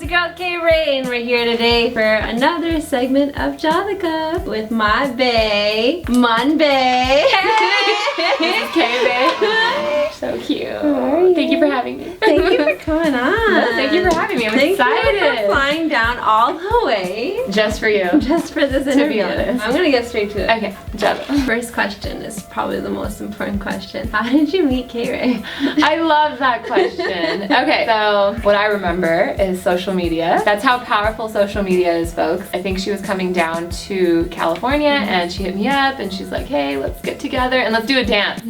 your girl KayRay, and we're here today for another segment of Jadika with my bae, Mun Bae. This is KayRay. So cute. Thank you for having me. Thank you for coming on. No, thank you for having me. I'm excited. Thank you for flying down all the way. Just for you. Just for this interview. To be honest. I'm gonna get straight to it. Okay, Jada. First question is probably the most important question. How did you meet KayRay? I love that question. Okay, so what I remember is social media. That's how powerful social media is, folks. I think she was coming down to California and she hit me up and she's like, hey, let's get together and let's do a dance.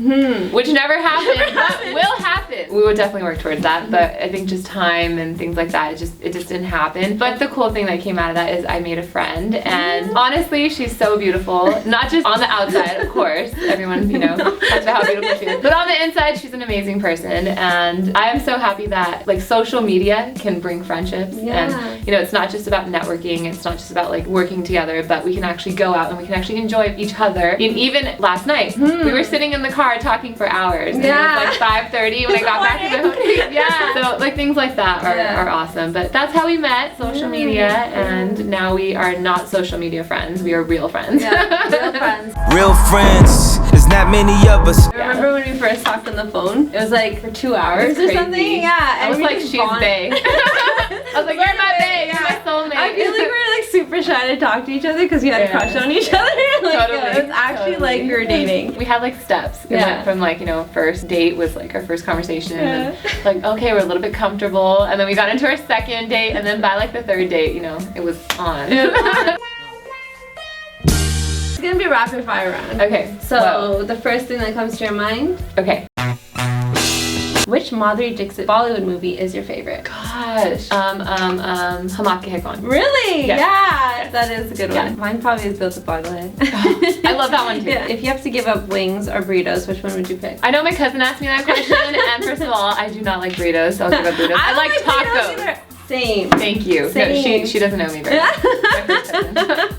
Which never happened, but will happen. We would definitely work towards that, but I think just time and things like that, it just didn't happen. But the cool thing that came out of that is I made a friend, and honestly, she's so beautiful. Not just on the outside, of course. Everyone, you know, talks about how beautiful she is. But on the inside, she's an amazing person, and I am so happy that like social media can bring friendships. And you know, it's not just about networking, it's not just about like working together, but we can actually go out and we can actually enjoy each other. And even last night, we were sitting in the car talking for hours. And it was like 5:30 when I got back to the hotel. So like things like that are awesome. But that's how we met, social media, and now we are not social media friends. We are real friends. Real friends. Real friends. There's not many of us. I remember when we first talked on the phone. It was like for 2 hours or something. Yeah. I was like, she's bae. I was like, you're my bae. You're my soulmate. I feel like we're like super shy to talk to each other because we had a crush on each other. Like, it was actually like we were dating. We had like steps. It went from like, you know, first date was like our first conversation. And like, okay, we're a little bit comfortable. And then we got into our second date. And then by like the third date, you know, it was on. It's gonna be rapid fire round. Okay. So the first thing that comes to your mind. Okay. Which Madhuri Dixit Bollywood movie is your favorite? Gosh. Hamak Ke Hai Kaun. Really? Yes. Yeah, that is a good one. Mine probably is Built to Pagal Hai. I love that one too. If you have to give up wings or burritos, which one would you pick? I know my cousin asked me that question, and first of all, I do not like burritos, so I'll give up burritos. I like tacos. Same. Thank you. Same. No, she doesn't know me very well.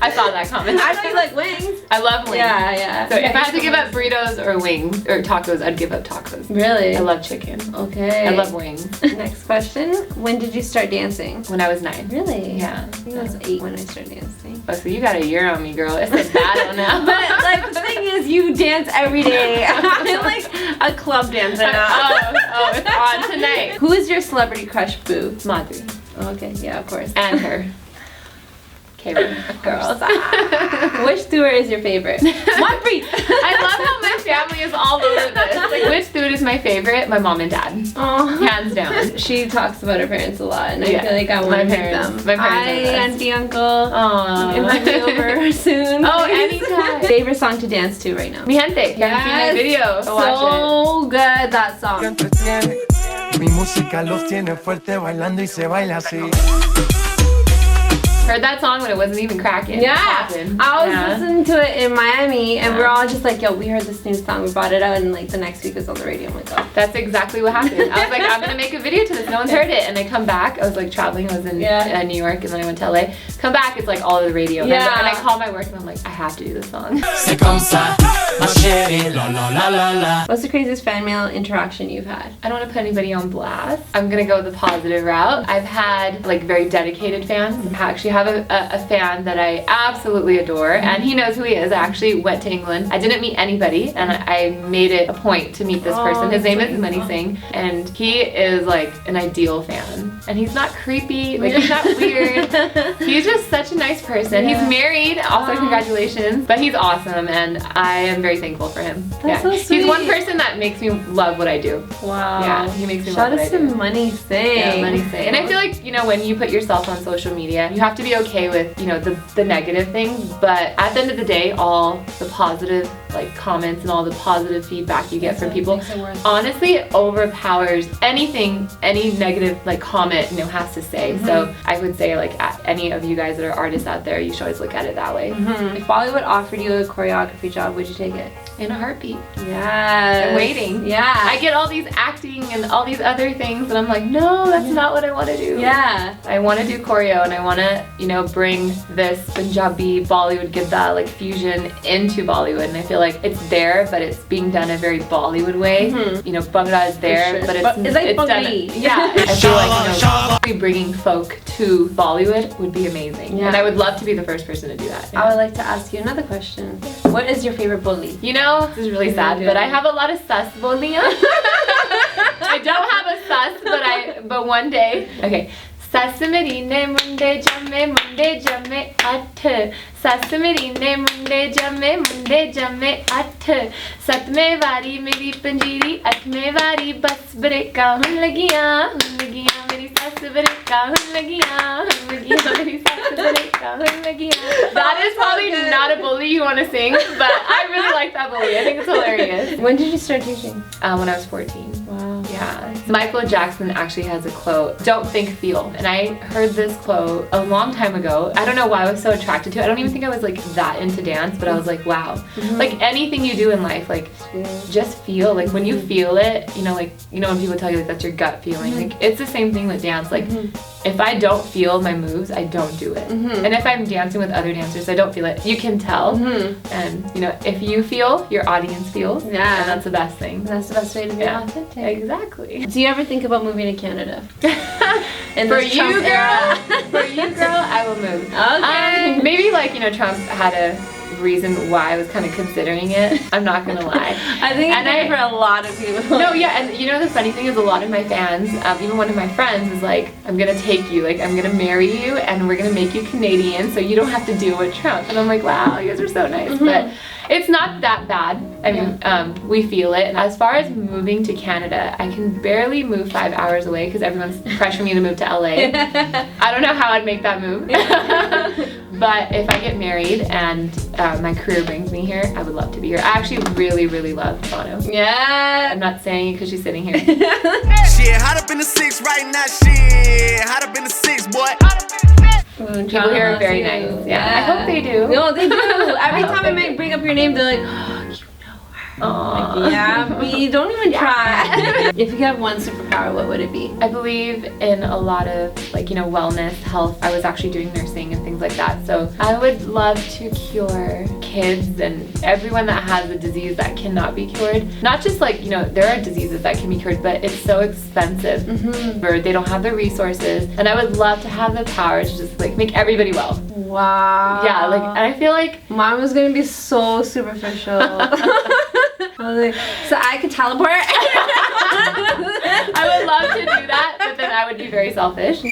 I saw that comment. I know you like wings. I love wings. Yeah. So if I had to give up burritos or wings or tacos, I'd give up tacos. Really? I love chicken. Okay. I love wings. Next question. When did you start dancing? When I was 9. Really? Yeah. I think I was 8 when I started dancing. Oh, so you got a year on me, girl. It's a battle now. But like the thing is, you dance every day. I'm like a club dancer now. Oh, it's on tonight. Who is your celebrity crush, boo? Madhuri. Okay, yeah, of course. And her. KayRay, of Girls. Which tour is your favorite? Manpreet. I love how my family is all over this. Like, which dude is my favorite? My mom and dad. Aww. Hands down. She talks about her parents a lot, and I feel like I want to meet them. My parents. Hi, auntie, uncle. Aww. Invite me over soon. Oh, anytime. Favorite song to dance to right now? Mi Gente. Yes. See my video. Go watch so good, that song. Mi música los tiene fuerte bailando y se baila así. Heard that song when it wasn't even cracking. Yeah, I was listening to it in Miami, and we're all just like, yo, we heard this new song, we brought it out, and like the next week it was on the radio. I'm like, oh. That's exactly what happened. I was like, I'm gonna make a video to this. No one's heard it. And I come back. I was like traveling. I was in New York, and then I went to LA. Come back, it's like all over the radio. And I call my work, and I'm like, I have to do this song. What's the craziest fan mail interaction you've had? I don't want to put anybody on blast. I'm gonna go the positive route. I've had like very dedicated fans. I actually have a fan that I absolutely adore, and he knows who he is. I actually went to England. I didn't meet anybody, and I made it a point to meet this person. His name is Money Singh, and he is like an ideal fan. And he's not creepy, like he's not weird. He's just such a nice person. He's married, also congratulations, but he's awesome, and I am very thankful for him. That's so sweet. He's one person that makes me love what I do. Wow. Yeah, he makes me love what I do. Shout out to Money Singh. Yeah, Money Singh. And I feel like, you know, when you put yourself on social media, you have to be okay with, you know, the negative things, but at the end of the day, all the positive like comments and all the positive feedback you get from people honestly overpowers anything any negative like comment, you know, has to say. So I would say like any of you guys that are artists out there, you should always look at it that way. If Bollywood offered you a choreography job, would you take it? In a heartbeat. Yes. I'm waiting. Yeah. I get all these acting and all these other things, and I'm like, no, that's not what I want to do. Yeah. I want to do choreo, and I want to, you know, bring this Punjabi Bollywood Gidda like fusion into Bollywood, and I feel like it's there, but it's being done a very Bollywood way. You know, Bhangra is there, but it's like done. Bhangra. Yeah. I feel like, you know, Bringing folk to Bollywood would be amazing. Yeah. And I would love to be the first person to do that. I would like to ask you another question. What is your favorite Boli? You know, this is really sad, but I have a lot of sus boliyan. I don't have a sus, but one day. Okay. Sas meri ne munde jamme ath. Sas meri ne munde jamme ath. Satme vari meri panjiri, atme vari bas breka hun lagiyan meri sas breka hun lagiyan meri sas breka hun lagiyan. That is probably not a Boli you want to sing, but I really like that Boli. I think it's hilarious. When did you start teaching? When I was 14. Wow. Yeah. Michael Jackson actually has a quote, "Don't think, feel." And I heard this quote a long time ago. I don't know why I was so attracted to it. I don't even think I was like that into dance, but I was like, wow. Like anything you do in life, like just feel. Like when you feel it, you know when people tell you like that's your gut feeling. Like it's the same thing with dance. Like if I don't feel my moves, I don't do it. And if I'm dancing with other dancers, I don't feel it. You can tell. And you know, if you feel, your audience feels. Yeah. And that's the best thing. That's the best way to be authentic. Exactly. Do you ever think about moving to Canada? For you, girl, I will move. Okay. Maybe like, you know, Trump had a reason why I was kind of considering it. I'm not gonna lie. I think it's for a lot of people. No, yeah, and you know the funny thing is a lot of my fans, even one of my friends is like, I'm gonna take you, like I'm gonna marry you and we're gonna make you Canadian so you don't have to deal with Trump. And I'm like, wow, you guys are so nice. But it's not that bad. I mean, we feel it. And as far as moving to Canada, I can barely move 5 hours away because everyone's pressuring me to move to LA. I don't know how I'd make that move. But if I get married and my career brings me here, I would love to be here. I actually really, really love Toronto. Yeah. I'm not saying it because she's sitting here. Shit, hot up in the 6 right now, shit. Hot up in the 6, boy. People here are very nice. Yeah. I hope they do. No, they do. Every time I might bring up your name, they're like, oh, you know her. Like, yeah, we don't even try. If you could have one superpower, what would it be? I believe in a lot of like, you know, wellness, health. I was actually doing nursing and things like that. So I would love to cure kids and everyone that has a disease that cannot be cured. Not just like, you know, there are diseases that can be cured, but it's so expensive or they don't have the resources. And I would love to have the power to just like make everybody well. Wow. Yeah, like, and I feel like mine was gonna be so superficial. I was like, so I could teleport? I would love to do that, but then I would be very selfish.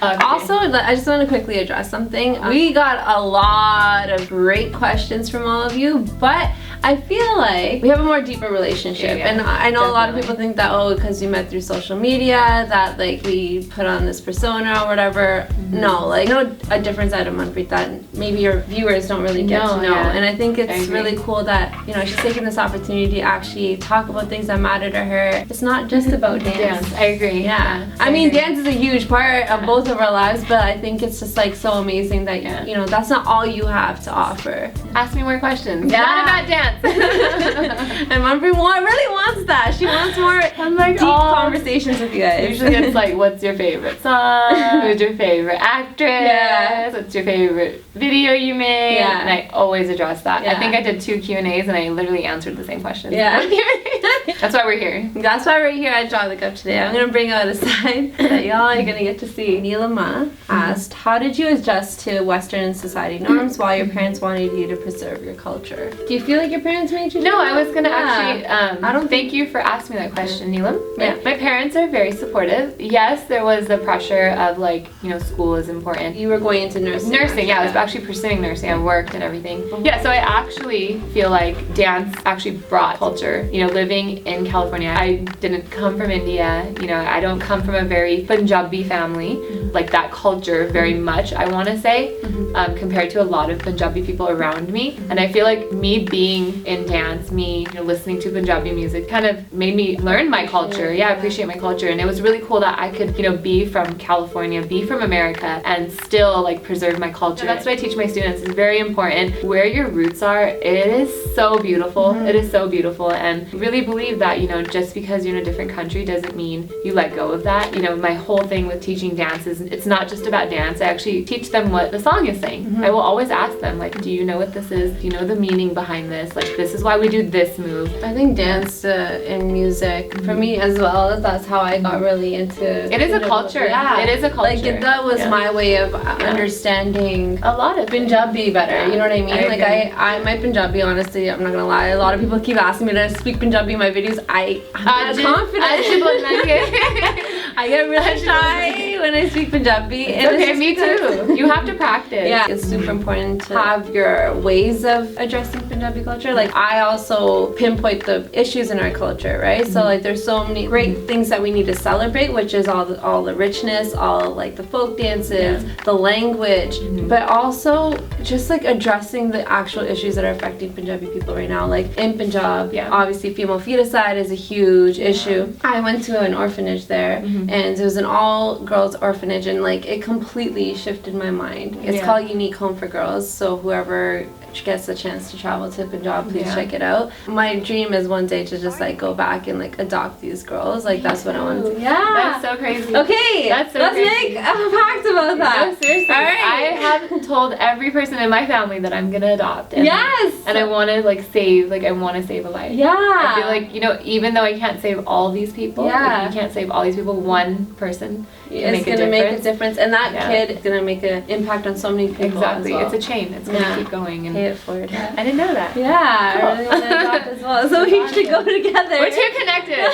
Okay. Also, I just want to quickly address something. We got a lot of great questions from all of you, but I feel like we have a more deeper relationship. Yeah, and I know definitely. a lot of people think that, oh, because we met through social media, that like we put on this persona or whatever. No, like a different side of Manpreet that maybe your viewers don't really get to know. Yeah. And I think it's really cool that, you know, she's taking this opportunity to actually talk about things that matter to her. It's not just about dance. I agree. Yeah. I mean, dance is a huge part of both of our lives, but I think it's just like so amazing that, you know, that's not all you have to offer. Ask me more questions. Yeah. Not about dance. And Manpreet really wants that. She wants more deep conversations with you guys. Usually it's like, what's your favorite song? Who's your favorite actress? Yeah. What's your favorite video you made? Yeah. And I always address that. Yeah. I think I did 2 Q&As and I literally answered the same question. Yeah. That's why we're here. That's why we're here at Draw the Cup today. I'm going to bring out a side that y'all are going to get to see. Neelama asked, how did you adjust to Western society norms while your parents wanted you to preserve your culture? Do you feel like your parents made you do No, that? I was going to actually, I don't thank you for asking me that question, Neelam. Yeah. My parents are very supportive. Yes, there was the pressure of like, you know, school is important. You were going into nursing. Nursing, yeah, I was actually pursuing nursing. I worked and everything. Yeah, so I actually feel like dance actually brought culture. You know, living in California, I didn't come from India. You know, I don't come from a very Punjabi family. Like that culture very much, I want to say, compared to a lot of Punjabi people around me. And I feel like me being in dance, me, you know, listening to Punjabi music kind of made me learn my culture. Yeah, appreciate my culture. And it was really cool that I could, you know, be from California, be from America, and still like preserve my culture. That's what I teach my students. It's very important. Where your roots are, it is so beautiful. It is so beautiful. And really believe believe that, you know, just because you're in a different country doesn't mean you let go of that. You know, my whole thing with teaching dance is it's not just about dance. I actually teach them what the song is saying. I will always ask them, like, do you know what this is? Do you know the meaning behind this? Like, this is why we do this move. I think dance and music, for me as well, that's how I got really into It is a culture. Yeah. It is a culture. Like, that was my way of understanding a lot of Punjabi better, you know what I mean? I my Punjabi, honestly, I'm not gonna lie, a lot of people keep asking me to speak Punjabi in my videos. I'm not confident. I get really shy when I speak Punjabi. And okay, me too. You have to practice. Yeah, it's super important to have your ways of addressing Punjabi culture. Like, I also pinpoint the issues in our culture, right? So like, there's so many great things that we need to celebrate, which is all the richness, all like the folk dances, the language, but also just like addressing the actual issues that are affecting Punjabi people right now. Like in Punjab, obviously female feticide is a huge issue. I went to an orphanage there, and it was an all-girls orphanage, and like it completely shifted my mind. It's called Unique Home for Girls, so whoever gets the chance to travel to Punjab, please check it out. My dream is one day to just like go back and like adopt these girls. Like, that's what I want to do. Yeah, that's so crazy. Okay, that's so let's crazy. make a pact about that. No, seriously. All right. I have told every person in my family that I'm gonna adopt. And, yes. And I want to like save. Like, I want to save a life. Yeah. I feel like, you know, even though I can't save all these people, like, you can't save all these people. One person it's gonna make a difference, and that kid is gonna make an impact on so many people. Exactly. As well. It's a chain. It's gonna keep going. And pay it forward. I didn't know that. Yeah, I really want to adopt as well. So we should go together. We're too connected.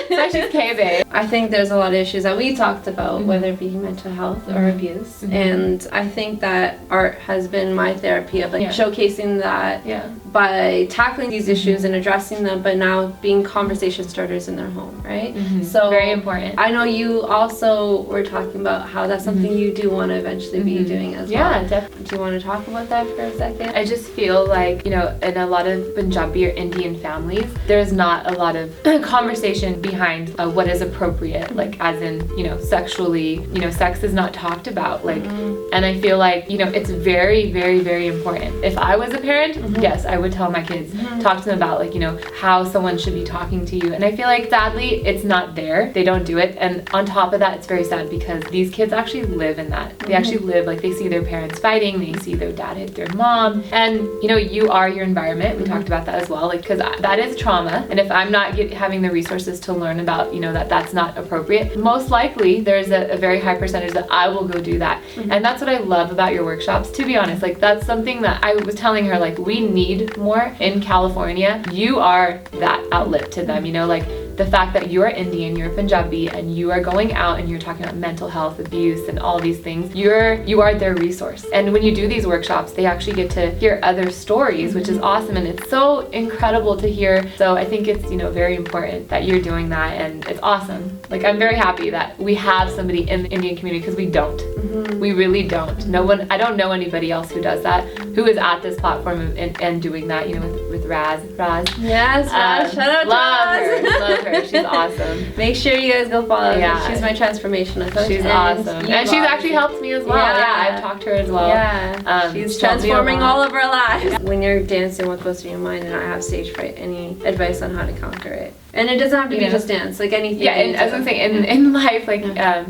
Especially KayRay. I think there's a lot of issues that we talked about, whether it be mental health or abuse, and I think that art has been my therapy of like showcasing that by tackling these issues and addressing them, but now being conversation starters in their home, right? So very important. I know you also were talking about how that's something you do want to eventually be doing as well. Yeah, definitely. Do you want to talk about that for a second? I just feel like, you know, in a lot of Punjabi or Indian families, there's not a lot of conversation behind what is appropriate, like as in, you know, sexually, you know, sex is not talked about, like, and I feel like, you know, it's very, very, very important. If I was a parent, yes, I would tell my kids, talk to them about, like, you know, how someone should be talking to you, and I feel like sadly it's not there. They don't do it, and on top of that, it's very sad because these kids actually live in that. They actually live, like, they see their parents fighting, they see their dad hit their mom, and you know, you are your environment. We talked about that as well, like, because that is trauma, and if I'm not having the resources to learn about, you know, that's not appropriate, most likely there's a very high percentage that I will go do that. And that's what I love about your workshops, to be honest. Like, that's something that I was telling her, like, we need more in California. You are that outlet to them, you know, like the fact that you are Indian, you're Punjabi, and you are going out and you're talking about mental health, abuse, and all these things. You are their resource. And when you do these workshops, they actually get to hear other stories, which is awesome, and it's so incredible to hear. So I think it's, you know, very important that you're doing that, and it's awesome. Like, I'm very happy that we have somebody in the Indian community, because we don't. We really don't. No one, I don't know anybody else who does that, who is at this platform and doing that, you know, with Raz. Yes, Raz. Shout out to Raz. Love her. She's awesome. Make sure you guys go follow her. Yeah. She's my transformational coach. She's awesome. And she's actually helped me as well. Yeah, I've talked to her as well. Yeah. She's transforming all of our lives. When you're dancing, what goes through your mind? And I have stage fright. Any advice on how to conquer it? And it doesn't have to be just dance, like anything. Yeah, and as I'm saying, in life, like,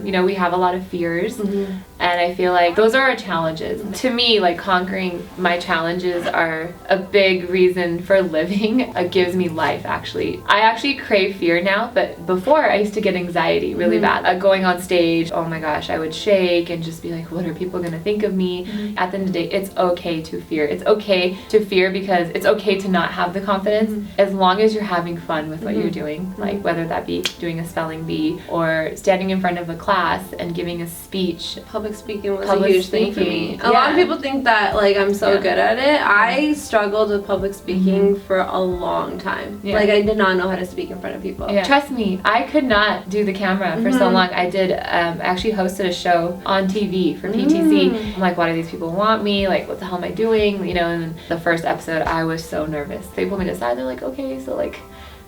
you know, we have a lot of fears, and I feel like those are our challenges. To me, like, conquering my challenges are a big reason for living. It gives me life, actually. I actually crave fear now, but before I used to get anxiety really bad. Going on stage, oh my gosh, I would shake and just be like, what are people gonna think of me? At the end of the day, it's okay to fear. It's okay to fear because it's okay to not have the confidence as long as you're having fun with what you're doing, like whether that be doing a spelling bee or standing in front of a class and giving a speech. Public speaking was a huge thing for me. A lot of people think that, like, I'm so good at it. I struggled with public speaking for a long time. Like, I did not know how to speak in front of people. Trust me, I could not do the camera for so long. I did actually hosted a show on TV for PTC. I'm like, why do these people want me? Like, what the hell am I doing? You know, and the first episode, I was so nervous. They pulled me aside. They're like, okay, so like,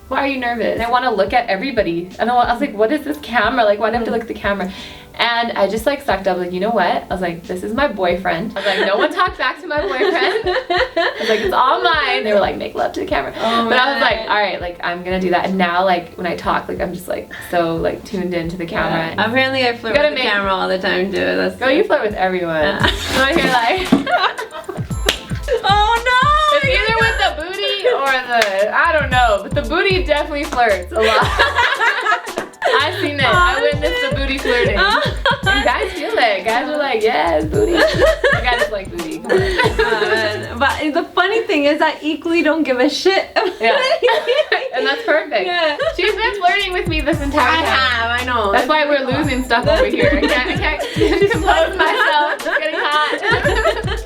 why are you nervous? And I want to look at everybody. And I was like, what is this camera? Like, why do I have to look at the camera? And I just like sucked up, like, you know what? I was like, this is my boyfriend. I was like, no one talk back to my boyfriend. was like, it's all mine. They were like, make love to the camera. Oh, but I was like, all right, like I'm gonna do that. And now like when I talk, like I'm just like so like tuned into the camera. Yeah. Apparently I flirt with the camera all the time too. That's girl, you flirt with everyone. Yeah. You wanna hear like oh no! it's either with the booty or the, I don't know, but the booty definitely flirts a lot. I've seen it. I witnessed the booty flirting. And guys feel it. Guys are like, yes, booty. I guys like booty. Come on. But the funny thing is I equally don't give a shit. Yeah. And that's perfect. Yeah. She's been flirting with me this entire time. I know. That's why we're losing stuff over here. I can't compose myself. It's getting hot.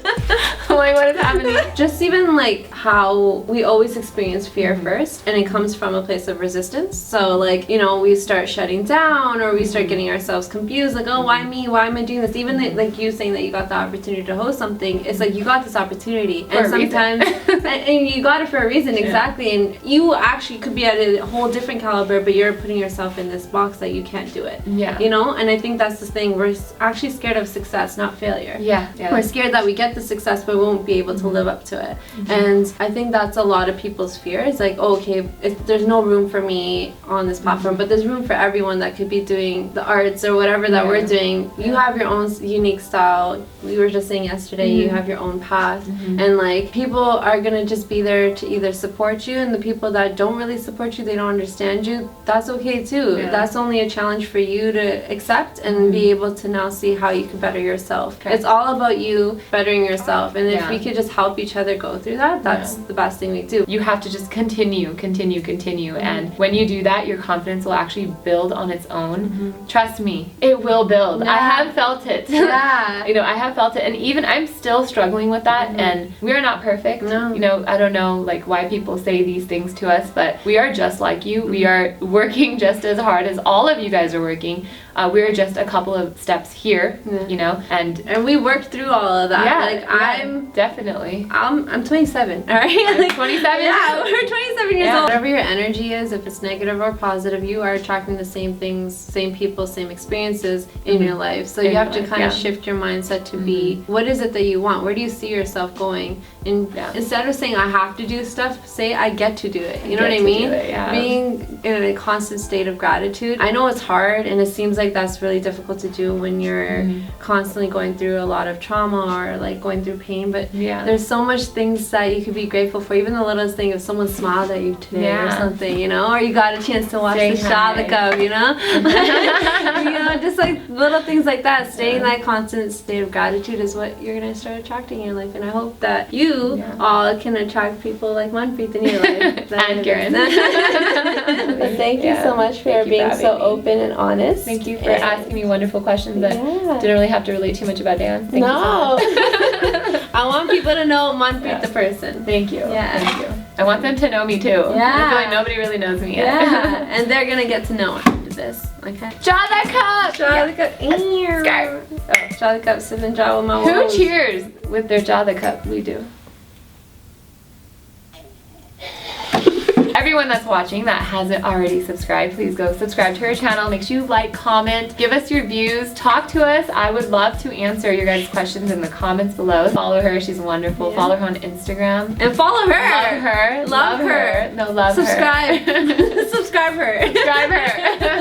I'm like, what is happening? Just even like how we always experience fear first, and it comes from a place of resistance. So like, you know, we start shutting down, or we start getting ourselves confused, like, oh, why me? Why am I doing this? Even like you saying that you got the opportunity to host something, it's like you got this opportunity, and sometimes and you got it for a reason, exactly. And you actually could be at a whole different caliber, but you're putting yourself in this box that you can't do it. Yeah. You know, and I think that's the thing. We're actually scared of success, not failure. Yeah. We're scared that we get the success, but we won't be able to live up to it. And I think that's a lot of people's fear. It's like, oh, okay, there's no room for me on this platform, but there's room for everyone that could be doing the arts or whatever that we're doing. You have your own unique style. We were just saying yesterday, you have your own path, and like people are gonna just be there to either support you, and the people that don't really support you, they don't understand you, that's okay too. That's only a challenge for you to accept and be able to now see how you can better yourself. It's all about you bettering yourself, and if we could just help each other go through that, that's the best thing we do. You have to just continue, and when you do that, your confidence will actually build on its own. Trust me, it will build. I have felt it. Yeah. You know, I have felt it, and even I'm still struggling with that, and we are not perfect. No. You know, I don't know like why people say these things to us, but we are just like you. We are working just as hard as all of you guys are working. We're just a couple of steps here, you know, and we worked through all of that. Yeah, like I'm definitely. I'm 27. All right. I'm 27. Yeah, we're 27 years old. Whatever your energy is, if it's negative or positive, you are attracting the same things, same people, same experiences in your life. So you have to kind of shift your mindset to be, what is it that you want? Where do you see yourself going? And instead of saying I have to do stuff, say I get to do it. You know what I mean? Being in a constant state of gratitude. I know it's hard, and it seems like that's really difficult to do when you're constantly going through a lot of trauma or like going through pain, but there's so much things that you could be grateful for. Even the littlest thing, if someone smiled at you today or something, you know, or you got a chance to watch the Shadakab, you know. You know, just like little things like that. Staying in that constant state of gratitude is what you're going to start attracting in your life, and I hope that you all can attract people like Manpreet in your life. And Karen. Thank you so much for being so open and honest. Thank you for asking me wonderful questions that didn't really have to relate too much about dance. Thank you so much. I want people to know Manpreet the person. Thank you. Thank you. I want them to know me too. I feel like nobody really knows me yet. And they're gonna get to know after this. Okay. Shadakab! Shadakab. Shadakab sipping jaw with my Who cheers with their Shadakab? We do. Everyone that's watching that hasn't already subscribed, please go subscribe to her channel. Make sure you like, comment, give us your views, talk to us. I would love to answer your guys' questions in the comments below. Follow her, she's wonderful. Follow her on Instagram. And follow her. Love her. Love her. No, love Subscribe. her. Subscribe her. Subscribe her.